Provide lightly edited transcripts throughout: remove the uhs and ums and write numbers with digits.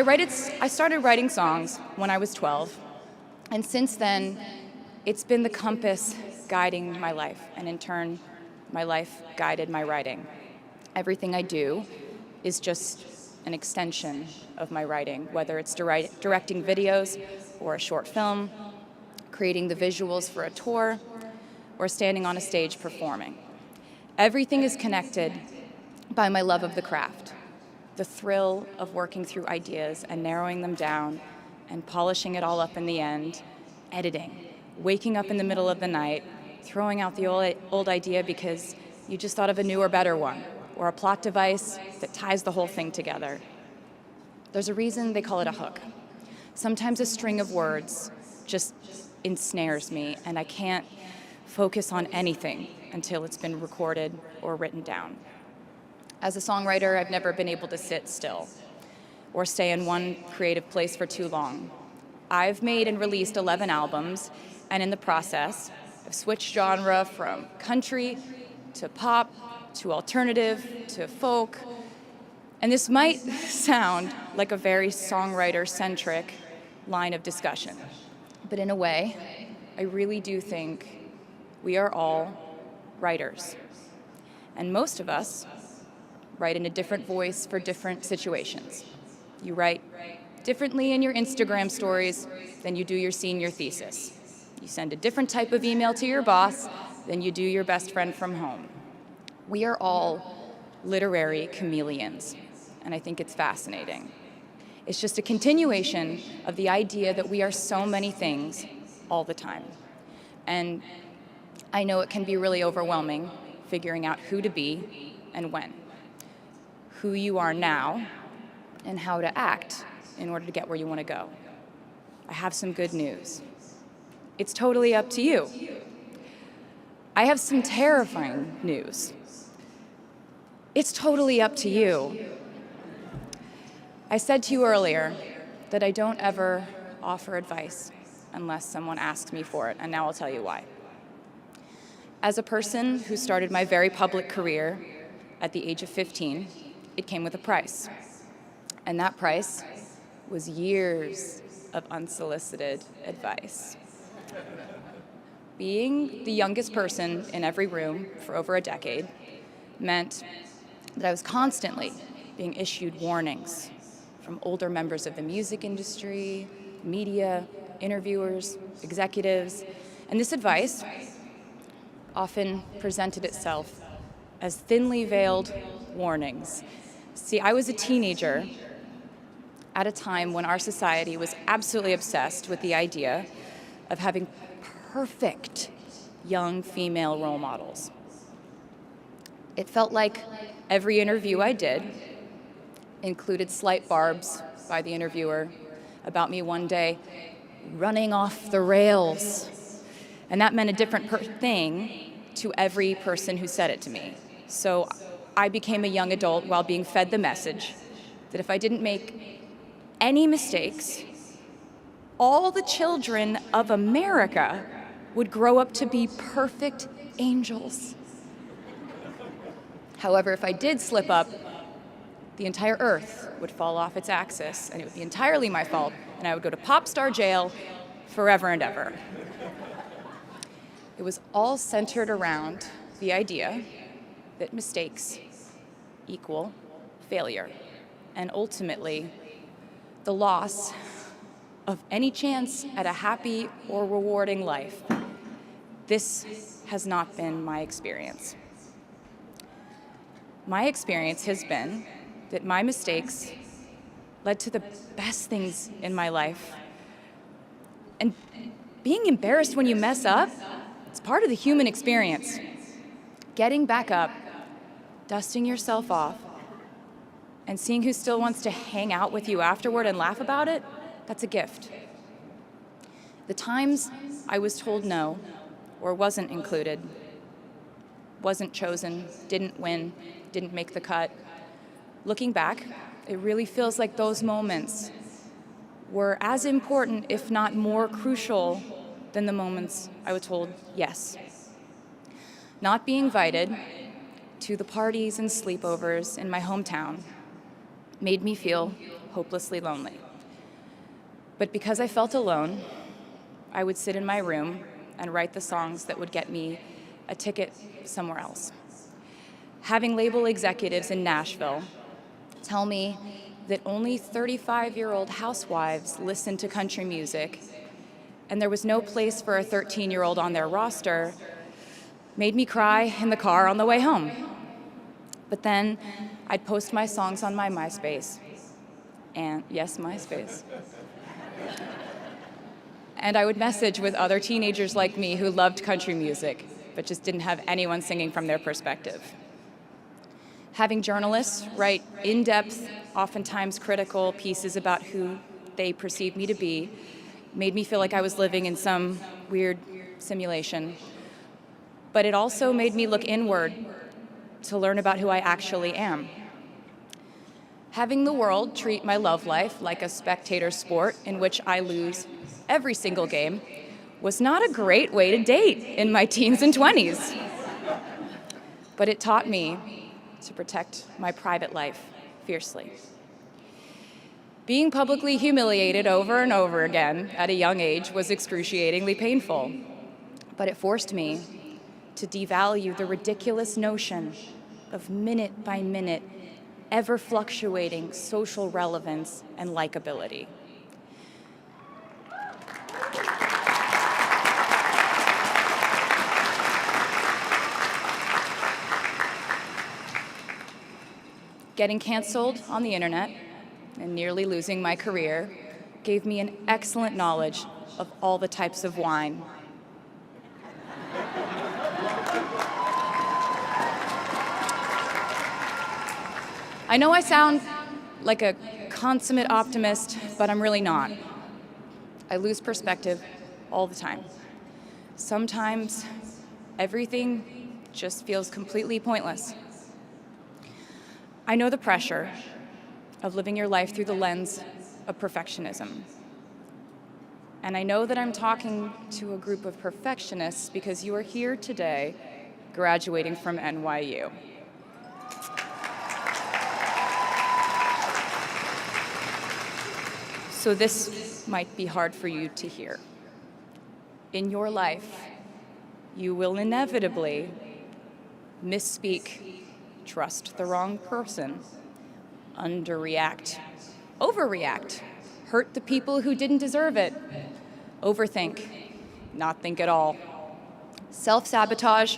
I started writing songs when I was 12, and since then, it's been the compass guiding my life, and in turn, my life guided my writing. Everything I do is just an extension of my writing, whether it's directing videos or a short film, creating the visuals for a tour, or standing on a stage performing. Everything is connected by my love of the craft, the thrill of working through ideas and narrowing them down and polishing it all up in the end, editing, waking up in the middle of the night, throwing out the old idea because you just thought of a newer, better one, or a plot device that ties the whole thing together. There's a reason they call it a hook. Sometimes a string of words just ensnares me, and I can't focus on anything until it's been recorded or written down. As a songwriter, I've never been able to sit still or stay in one creative place for too long. I've made and released 11 albums, and in the process, I've switched genre from country to pop to alternative to folk. And this might sound like a very songwriter-centric line of discussion, but in a way, I really do think we are all writers. And most of us write in a different voice for different situations. You write differently in your Instagram stories than you do your senior thesis. You send a different type of email to your boss than you do your best friend from home. We are all literary chameleons, and I think it's fascinating. It's just a continuation of the idea that we are so many things all the time. And I know it can be really overwhelming figuring out who to be and when, who you are now, and how to act in order to get where you want to go. I have some good news. It's totally up to you. I have some terrifying news. It's totally up to you. I said to you earlier that I don't ever offer advice unless someone asks me for it, and now I'll tell you why. As a person who started my very public career at the age of 15, it came with a price. And that price was years of unsolicited advice. Being the youngest person in every room for over a decade meant that I was constantly being issued warnings from older members of the music industry, media, interviewers, executives, and this advice often presented itself as thinly veiled warnings. See, I was a teenager at a time when our society was absolutely obsessed with the idea of having perfect young female role models. It felt like every interview I did included slight barbs by the interviewer about me one day running off the rails. And that meant a different thing to every person who said it to me. So I became a young adult while being fed the message that if I didn't make any mistakes, all the children of America would grow up to be perfect angels. However, if I did slip up, the entire earth would fall off its axis, and it would be entirely my fault, and I would go to pop star jail forever and ever. It was all centered around the idea that mistakes equal failure, and ultimately, the loss of any chance at a happy or rewarding life. This has not been my experience. My experience has been that my mistakes led to the best things in my life. And being embarrassed when you mess up, it's part of the human experience. Getting back up, dusting yourself off, and seeing who still wants to hang out with you afterward and laugh about it, that's a gift. The times I was told no, or wasn't included, wasn't chosen, didn't win, didn't make the cut, looking back, it really feels like those moments were as important, if not more crucial, than the moments I was told yes. Not being invited to the parties and sleepovers in my hometown made me feel hopelessly lonely. But because I felt alone, I would sit in my room and write the songs that would get me a ticket somewhere else. Having label executives in Nashville tell me that only 35-year-old housewives listen to country music, and there was no place for a 13-year-old on their roster, made me cry in the car on the way home. But then I'd post my songs on my MySpace, and yes, MySpace. And I would message with other teenagers like me who loved country music, but just didn't have anyone singing from their perspective. Having journalists write in-depth, oftentimes critical pieces about who they perceived me to be made me feel like I was living in some weird simulation. But it also made me look inward to learn about who I actually am. Having the world treat my love life like a spectator sport in which I lose every single game was not a great way to date in my teens and 20s. But it taught me to protect my private life fiercely. Being publicly humiliated over and over again at a young age was excruciatingly painful, but it forced me to devalue the ridiculous notion of minute-by-minute, ever-fluctuating social relevance and likability. Getting canceled on the internet and nearly losing my career gave me an excellent knowledge of all the types of wine. I know I sound like a consummate optimist, but I'm really not. I lose perspective all the time. Sometimes everything just feels completely pointless. I know the pressure of living your life through the lens of perfectionism. And I know that I'm talking to a group of perfectionists because you are here today graduating from NYU. So this might be hard for you to hear. In your life, you will inevitably misspeak, trust the wrong person, underreact, overreact, hurt the people who didn't deserve it, overthink, not think at all, self-sabotage,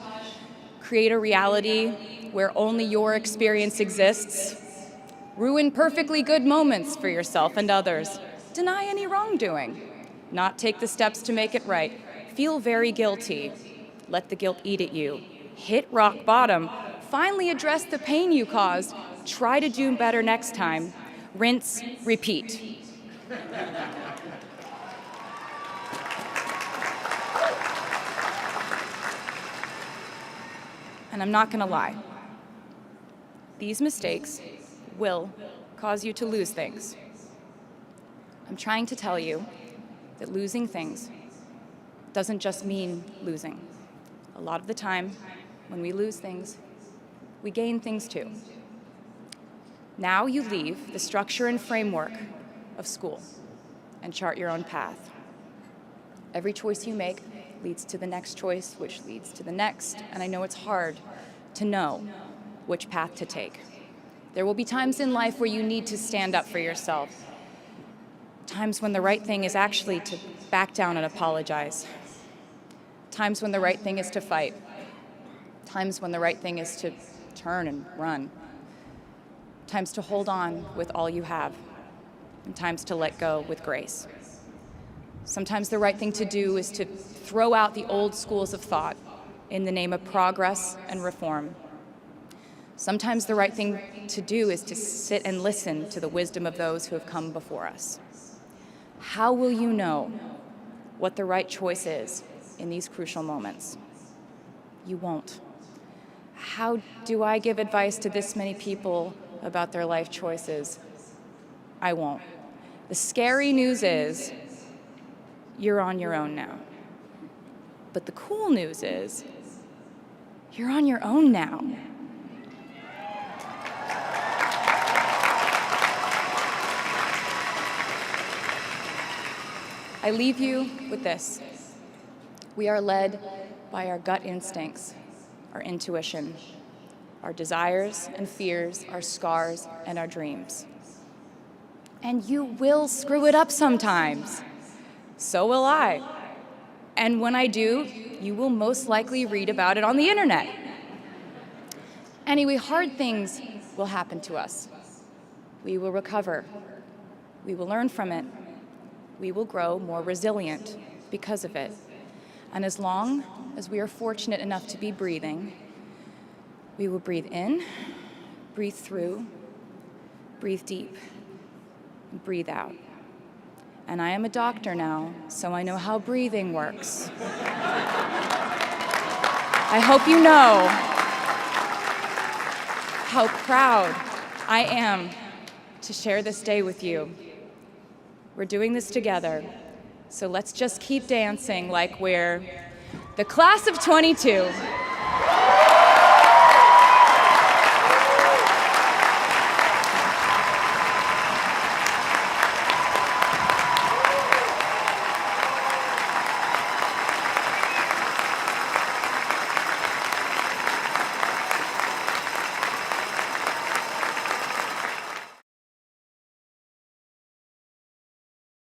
create a reality where only your experience exists, ruin perfectly good moments for yourself and others, deny any wrongdoing, not take the steps to make it right, feel very guilty, let the guilt eat at you, hit rock bottom, finally address the pain you caused, try to do better next time, rinse, repeat. And I'm not gonna lie, these mistakes will cause you to lose things. I'm trying to tell you that losing things doesn't just mean losing. A lot of the time, when we lose things, we gain things too. Now you leave the structure and framework of school and chart your own path. Every choice you make leads to the next choice, which leads to the next, and I know it's hard to know which path to take. There will be times in life where you need to stand up for yourself, times when the right thing is actually to back down and apologize, times when the right thing is to fight, times when the right thing is to turn and run, times to hold on with all you have, and times to let go with grace. Sometimes the right thing to do is to throw out the old schools of thought in the name of progress and reform. Sometimes the right thing to do is to sit and listen to the wisdom of those who have come before us. How will you know what the right choice is in these crucial moments? You won't. How do I give advice to this many people about their life choices? I won't. The scary news is you're on your own now. But the cool news is you're on your own now. I leave you with this. We are led by our gut instincts, our intuition, our desires and fears, our scars and our dreams. And you will screw it up sometimes. So will I. And when I do, you will most likely read about it on the internet. Anyway, hard things will happen to us. We will recover. We will learn from it. We will grow more resilient because of it. And as long as we are fortunate enough to be breathing, we will breathe in, breathe through, breathe deep, and breathe out. And I am a doctor now, so I know how breathing works. I hope you know how proud I am to share this day with you. We're doing this together, so let's just keep dancing like we're the class of 22.